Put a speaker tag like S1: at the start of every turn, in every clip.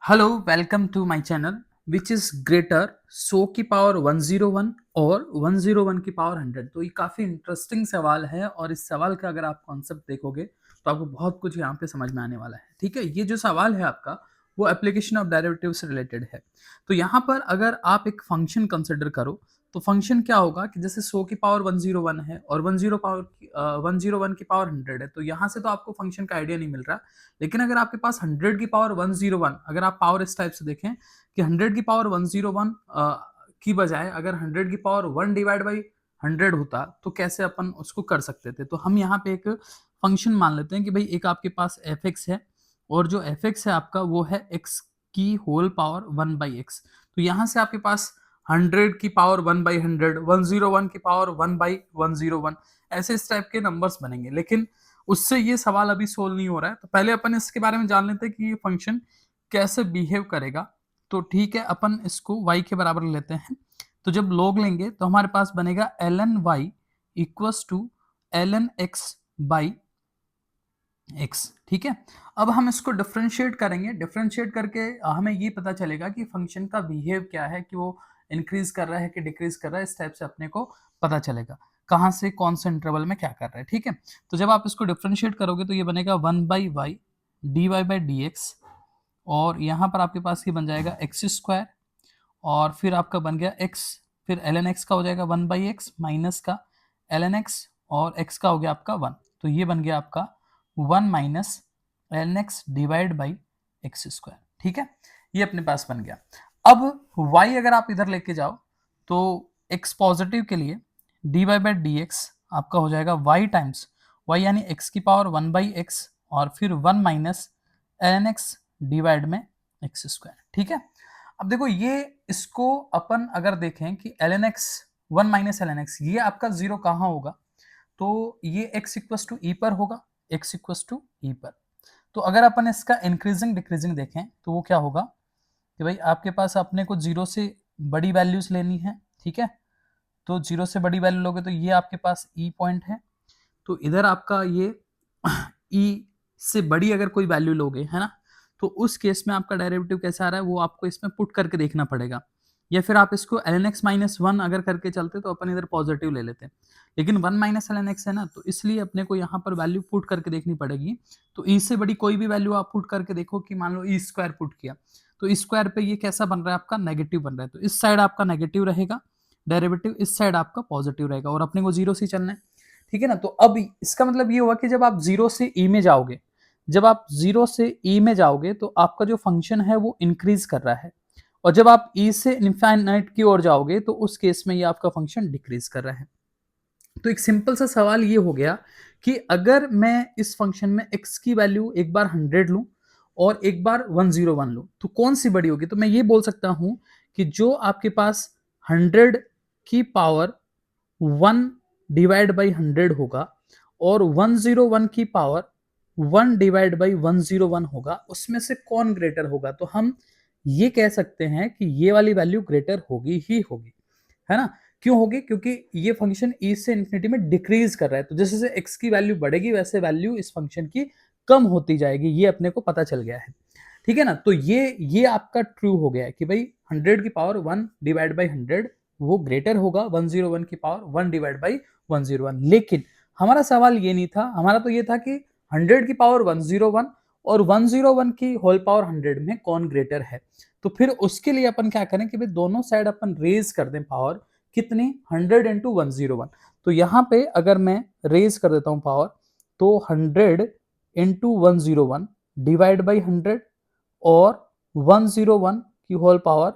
S1: Hello welcome to my channel which is greater 100 की power 101 और 101 की पावर 100। तो ये काफ़ी इंटरेस्टिंग सवाल है और इस सवाल का अगर आप कॉन्सेप्ट देखोगे तो आपको बहुत कुछ यहाँ पे समझ में आने वाला है। ठीक है, ये जो सवाल है आपका वो एप्लीकेशन ऑफ डेरिवेटिव से रिलेटेड है। तो यहाँ पर अगर आप एक फंक्शन कंसिडर करो तो फंक्शन क्या होगा कि जैसे 100 की पावर 101 है और 101 की पावर 100 है, तो यहाँ से तो आपको फंक्शन का आइडिया नहीं मिल रहा। लेकिन अगर आपके पास 100 की पावर 101, अगर आप पावर इस टाइप से देखें कि 100 की पावर 101 की बजाय अगर 100 की पावर 1 डिवाइड बाई 100 होता तो कैसे अपन उसको कर सकते थे। तो हम यहाँ पे एक फंक्शन मान लेते हैं कि भाई एक आपके पास एफ एक्स है और जो एफ एक्स है आपका वो है एक्स की होल पावर 1 बाई एक्स। तो यहाँ से आपके पास 100 की पावर 1 बाई 100, 101 की पावर 1 बाई 101, ऐसे इस टाइप के नंबर्स बनेंगे। लेकिन उससे ये सवाल अभी सोल्व नहीं हो रहा है, तो पहले अपन इसके बारे में जान लेते हैं कि ये फंक्शन कैसे बिहेव करेगा। तो ठीक है, अपन इसको y के बराबर लेते हैं। तो जब log लेंगे तो हमारे पास बनेगा ln y equals to ln x by x। ठीक है, अब हम इसको डिफरेंशिएट करेंगे। डिफरेंशिएट करके हमें ये पता चलेगा कि फंक्शन का बिहेव क्या है, कि वो इंक्रीज कर रहा है कि डिक्रीज कर रहा है। इस टाइप से अपने को पता चलेगा कहाँ से कौन से इंटरवल में क्या कर रहा है। ठीक है, तो जब आप इसको डिफरेंशिएट करोगे तो ये बनेगा 1 by y d y by d x, और यहाँ पर आपके पास ये बन जाएगा एक्स स्क्वायर, और फिर आपका बन गया एक्स, फिर एल एन एक्स का हो जाएगा 1 बाई एक्स माइनस का एल एन एक्स, और एक्स का हो गया आपका 1। तो ये बन गया आपका 1 minus l n x divide by x square. ठीक है, ये अपने पास बन गया। अब y अगर आप इधर लेके जाओ तो x पॉजिटिव के लिए d y by d x आपका हो जाएगा y टाइम्स y, यानी x की पावर 1 बाई एक्स और फिर 1 minus l n x divide में एक्स स्क्वायर। ठीक है, अब देखो ये इसको अपन अगर देखें कि l n x 1 minus l n x, ये आपका जीरो कहाँ होगा, तो ये x इक्वस टू ई पर होगा, x इक्वस टू ई पर। तो अगर अपन इसका इंक्रीजिंग डिक्रीजिंग देखें तो वो क्या होगा कि भाई आपके पास अपने को जीरो से बड़ी वैल्यूज लेनी है। ठीक है, तो जीरो से बड़ी वैल्यू लोगे तो ये आपके पास ई पॉइंट है, तो इधर आपका ये ई से बड़ी अगर कोई वैल्यू लोगे, है ना, तो उस केस में आपका डेरिवेटिव कैसा आ रहा है वो आपको इसमें पुट करके देखना पड़ेगा। या फिर आप इसको l n x minus one अगर करके चलते तो अपन इधर पॉजिटिव ले लेते हैं, लेकिन 1 माइनस एल एन एक्स है ना, तो इसलिए अपने को यहाँ पर वैल्यू पुट करके देखनी पड़ेगी। तो ई से बड़ी कोई भी वैल्यू आप पुट करके देखो, कि मान लो ई स्क्वायर पुट किया तो ई स्क्वायर पे ये कैसा बन रहा है आपका नेगेटिव बन रहा है, तो इस साइड आपका नेगेटिव रहेगा डेरिवेटिव, इस साइड आपका पॉजिटिव रहेगा, और अपने को जीरो से चलना है। ठीक है ना, तो अब इसका मतलब ये हुआ कि जब आप जीरो से ई में जाओगे, जब आप जीरो से ई में जाओगे तो आपका जो फंक्शन है वो इंक्रीज कर रहा है, और जब आप ई से इनफाइनाइट की ओर जाओगे तो उस केस में ये आपका फंक्शन डिक्रीज कर रहा है। तो एक सिंपल सा सवाल ये हो गया कि अगर मैं इस फंक्शन में x की वैल्यू एक बार 100 लूं और एक बार 101 लूं तो कौन सी बड़ी होगी। तो मैं ये बोल सकता हूं कि जो आपके पास 100 की पावर 1 डिवाइड बाई 100 होगा और 101 की पावर 1 डिवाइड बाई 101 होगा, उसमें से कौन ग्रेटर होगा। तो हम ये कह सकते हैं कि ये वाली वैल्यू ग्रेटर होगी ही होगी, है ना। क्यों होगी, क्योंकि ये फंक्शन ई से इंफिनिटी में डिक्रीज कर रहा है, तो जैसे जैसे एक्स की वैल्यू बढ़ेगी वैसे वैल्यू इस फंक्शन की कम होती जाएगी, ये अपने को पता चल गया है। ठीक है ना, तो ये आपका ट्रू हो गया है कि भाई 100 की पावर 1 डिवाइड बाई 100 वो ग्रेटर होगा 101 की पावर 1 डिवाइड बाई 101। लेकिन हमारा सवाल ये नहीं था, हमारा तो ये था कि 100 की पावर 101 और 101 की होल पावर 100 में कौन ग्रेटर है। तो फिर उसके लिए अपन क्या करें कि भाई दोनों साइड अपन रेज कर दें पावर, कितनी 100 इंटू 101। तो यहाँ पे अगर मैं रेज कर देता हूँ पावर, तो 100 इंटू 101 डिवाइड बाई 100 और 101 की whole power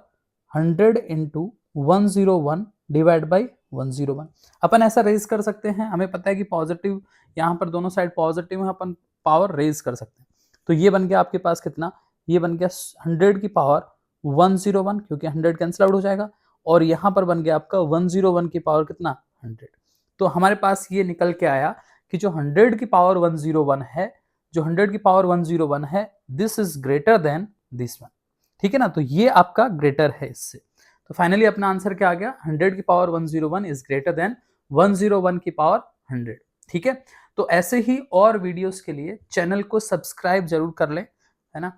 S1: 100 into 101 divide by 101। अपन ऐसा रेज कर सकते हैं, हमें पता है कि पॉजिटिव यहाँ पर दोनों साइड पॉजिटिव है, अपन पावर रेज कर सकते हैं। तो ये बन गया आपके पास कितना, ये बन गया 100 की पावर 101, क्योंकि 100 कैंसिल आउट हो जाएगा, और यहाँ पर बन गया आपका 101 की पावर कितना 100। तो हमारे पास ये निकल के आया कि जो 100 की पावर 101 है, जो 100 की पावर 101 है, this is greater than this one. ठीक है ना, तो ये आपका ग्रेटर है इससे। तो फाइनली अपना आंसर क्या आ गया, 100 की पावर 101 इज ग्रेटर देन 101 की पावर 100। ठीक है, तो ऐसे ही और वीडियोस के लिए चैनल को सब्सक्राइब जरूर कर लें, है ना।